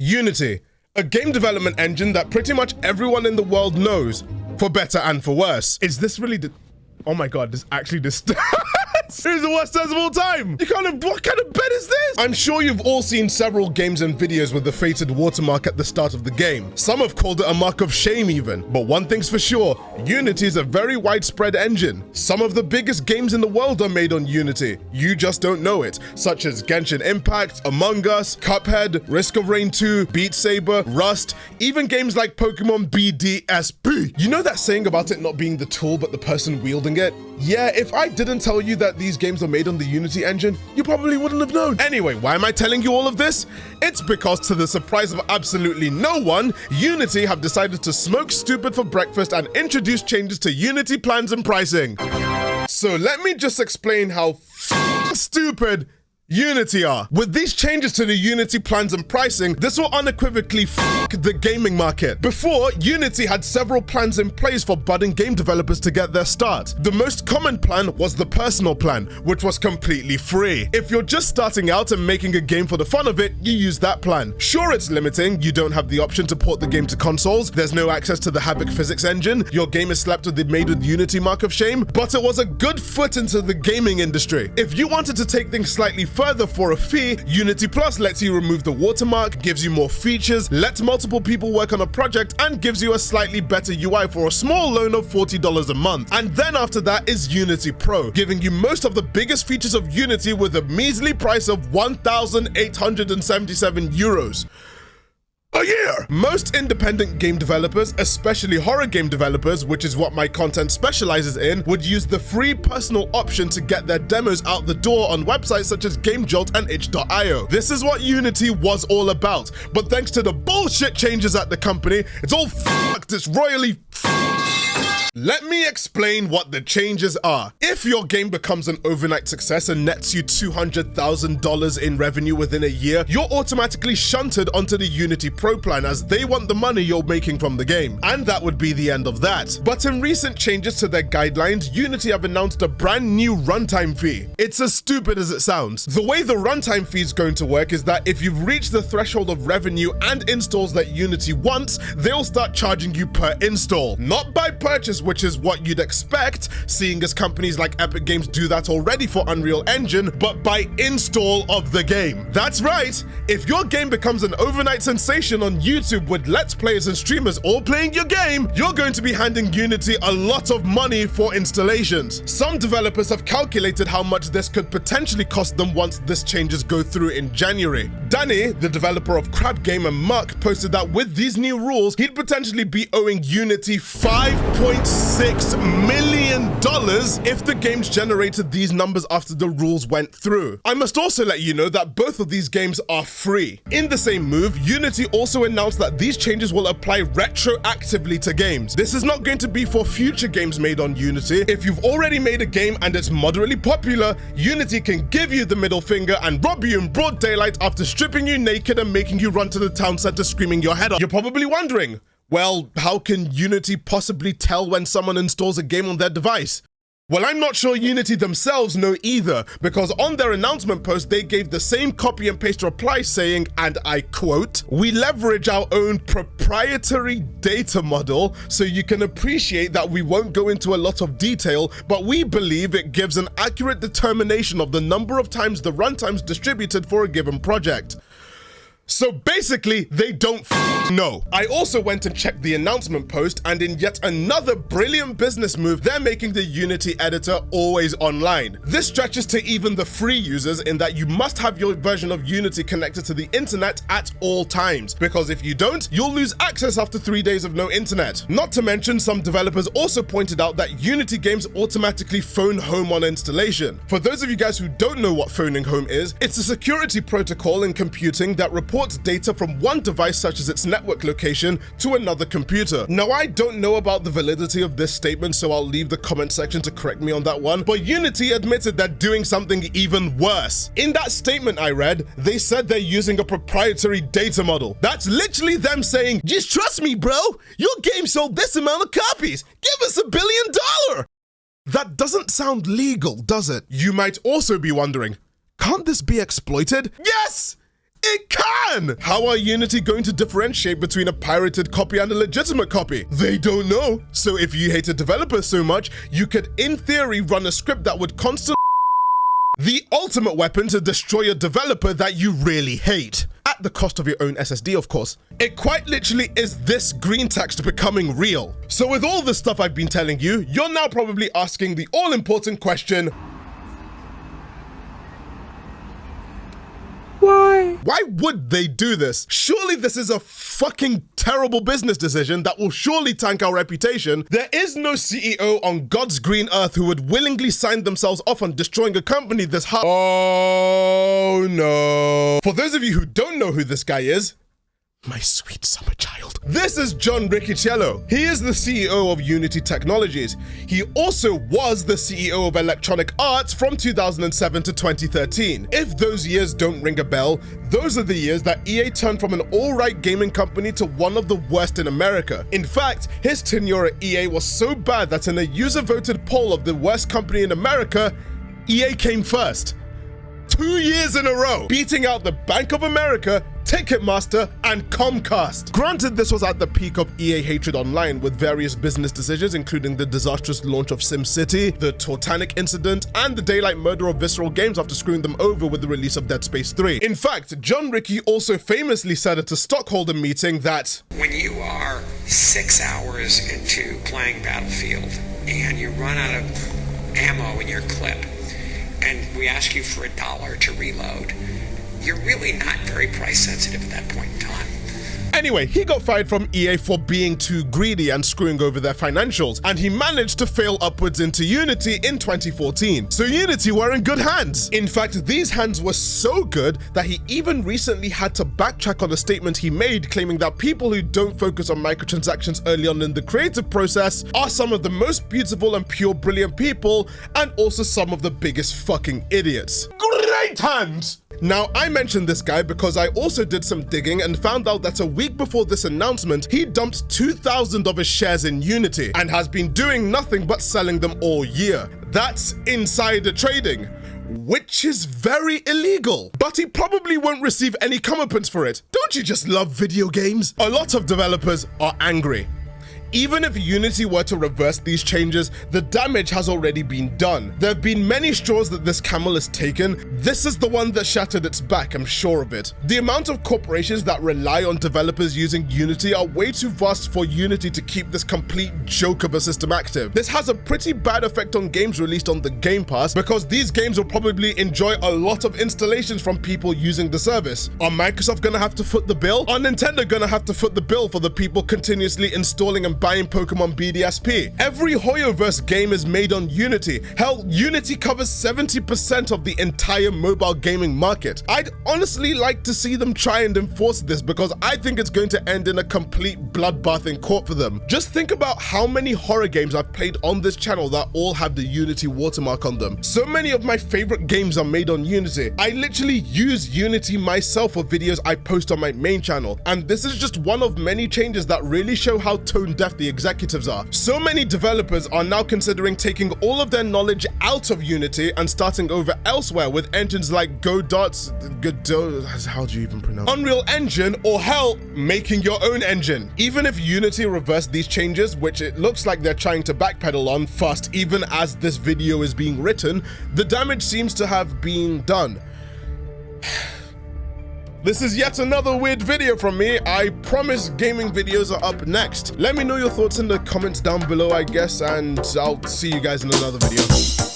Unity, a game development engine that pretty much everyone in the world knows, for better and for worse. Is this really oh my god, this actually this is the worst test of all time. What kind of bet is this? I'm sure you've all seen several games and videos with the fated watermark at the start of the game. Some have called it a mark of shame even. But one thing's for sure, Unity is a very widespread engine. Some of the biggest games in the world are made on Unity. You just don't know it, such as Genshin Impact, Among Us, Cuphead, Risk of Rain 2, Beat Saber, Rust, even games like Pokemon BDSP. You know that saying about it not being the tool but the person wielding it? Yeah, if I didn't tell you that these games are made on the Unity engine, you probably wouldn't have known. Anyway, why am I telling you all of this? It's because, to the surprise of absolutely no one, Unity have decided to smoke stupid for breakfast and introduce changes to Unity plans and pricing. So let me just explain how stupid Unity are. With these changes to the Unity plans and pricing, this will unequivocally the gaming market. Before, Unity had several plans in place for budding game developers to get their start. The most common plan was the personal plan, which was completely free. If you're just starting out and making a game for the fun of it, you use that plan. Sure, it's limiting. You don't have the option to port the game to consoles. There's no access to the Havoc physics engine. Your game is slapped with the Made with Unity mark of shame, but it was a good foot into the gaming industry. If you wanted to take things slightly further for a fee, Unity Plus lets you remove the watermark, gives you more features, lets multiple people work on a project, and gives you a slightly better UI for a small loan of $40 a month. And then after that is Unity Pro, giving you most of the biggest features of Unity with a measly price of 1,877 euros a year. Most independent game developers, especially horror game developers, which is what my content specializes in, would use the free personal option to get their demos out the door on websites such as GameJolt and itch.io. This is what Unity was all about, but thanks to the bullshit changes at the company, it's all fucked. It's royally Let me explain what the changes are. If your game becomes an overnight success and nets you $200,000 in revenue within a year, you're automatically shunted onto the Unity Pro plan as they want the money you're making from the game. And that would be the end of that. But in recent changes to their guidelines, Unity have announced a brand new runtime fee. It's as stupid as it sounds. The way the runtime fee is going to work is that if you've reached the threshold of revenue and installs that Unity wants, they'll start charging you per install, not by purchase, which is what you'd expect, seeing as companies like Epic Games do that already for Unreal Engine, but by install of the game. That's right, if your game becomes an overnight sensation on YouTube with Let's Players and streamers all playing your game, you're going to be handing Unity a lot of money for installations. Some developers have calculated how much this could potentially cost them once this changes go through in January. Danny, the developer of Crab Game and Muck, posted that with these new rules, he'd potentially be owing Unity $5.6 million if the games generated these numbers after the rules went through. I must also let you know that both of these games are free. In the same move, Unity also announced that these changes will apply retroactively to games. This is not going to be for future games made on Unity. If you've already made a game and it's moderately popular, Unity can give you the middle finger and rob you in broad daylight after stripping you naked and making you run to the town center screaming your head off. You're probably wondering, well, how can Unity possibly tell when someone installs a game on their device? Well, I'm not sure Unity themselves know either, because on their announcement post, they gave the same copy and paste reply saying, and I quote, "We leverage our own proprietary data model, so you can appreciate that we won't go into a lot of detail, but we believe it gives an accurate determination of the number of times the runtime's distributed for a given project." So basically, they don't know. I also went and checked the announcement post, and in yet another brilliant business move, they're making the Unity editor always online. This stretches to even the free users in that you must have your version of Unity connected to the internet at all times, because if you don't, you'll lose access after 3 days of no internet. Not to mention, some developers also pointed out that Unity games automatically phone home on installation. For those of you guys who don't know what phoning home is, it's a security protocol in computing that reports data from one device, such as its network location, to another computer. Now, I don't know about the validity of this statement, so I'll leave the comment section to correct me on that one, but Unity admitted they're doing something even worse. In that statement I read, they said they're using a proprietary data model. That's literally them saying, just trust me, bro, your game sold this amount of copies, give us $1 billion. That doesn't sound legal, does it? You might also be wondering, can't this be exploited? Yes! It can! How are Unity going to differentiate between a pirated copy and a legitimate copy? They don't know. So if you hate a developer so much, you could, in theory, run a script that would constantly the ultimate weapon to destroy a developer that you really hate. At the cost of your own SSD, of course. It quite literally is this green text becoming real. So with all the stuff I've been telling you, you're now probably asking the all-important question, why? Why would they do this? Surely this is a fucking terrible business decision that will surely tank our reputation. There is no CEO on God's green earth who would willingly sign themselves off on destroying a company this hard. Oh no. For those of you who don't know who this guy is, my sweet summer child. This is John Riccitiello. He is the CEO of Unity Technologies. He also was the CEO of Electronic Arts from 2007 to 2013. If those years don't ring a bell, those are the years that EA turned from an all-right gaming company to one of the worst in America. In fact, his tenure at EA was so bad that in a user-voted poll of the worst company in America, EA came first. 2 years in a row, beating out the Bank of America, Ticketmaster, and Comcast. Granted, this was at the peak of EA hatred online, with various business decisions including the disastrous launch of SimCity, the Titanic incident, and the daylight murder of Visceral Games after screwing them over with the release of Dead Space 3. In fact, John Ricky also famously said at a stockholder meeting that when you are 6 hours into playing Battlefield and you run out of ammo in your clip, and we ask you for $1 to reload, you're really not very price sensitive at that point in time. Anyway, he got fired from EA for being too greedy and screwing over their financials, and he managed to fail upwards into Unity in 2014. So Unity were in good hands. In fact, these hands were so good that he even recently had to backtrack on a statement he made, claiming that people who don't focus on microtransactions early on in the creative process are some of the most beautiful and pure brilliant people, and also some of the biggest fucking idiots. Great hands! Now, I mentioned this guy because I also did some digging and found out that a week before this announcement, he dumped 2,000 of his shares in Unity and has been doing nothing but selling them all year. That's insider trading, which is very illegal. But he probably won't receive any comeuppance for it. Don't you just love video games? A lot of developers are angry. Even if Unity were to reverse these changes, the damage has already been done. There have been many straws that this camel has taken. This is the one that shattered its back, I'm sure of it. The amount of corporations that rely on developers using Unity are way too vast for Unity to keep this complete joke of a system active. This has a pretty bad effect on games released on the Game Pass, because these games will probably enjoy a lot of installations from people using the service. Are Microsoft gonna have to foot the bill? Are Nintendo gonna have to foot the bill for the people continuously installing and buying Pokemon BDSP? Every Hoyoverse game is made on Unity. Hell, Unity covers 70% of the entire mobile gaming market. I'd honestly like to see them try and enforce this, because I think it's going to end in a complete bloodbath in court for them. Just think about how many horror games I've played on this channel that all have the Unity watermark on them. So many of my favorite games are made on Unity. I literally use Unity myself for videos I post on my main channel, and this is just one of many changes that really show how tone deaf the executives are. So many developers are now considering taking all of their knowledge out of Unity and starting over elsewhere with engines like how do you even pronounce it? Unreal Engine, or hell, making your own engine. Even if Unity reversed these changes, which it looks like they're trying to backpedal on fast even as this video is being written, the damage seems to have been done. This is yet another weird video from me. I promise gaming videos are up next. Let me know your thoughts in the comments down below, I guess, and I'll see you guys in another video.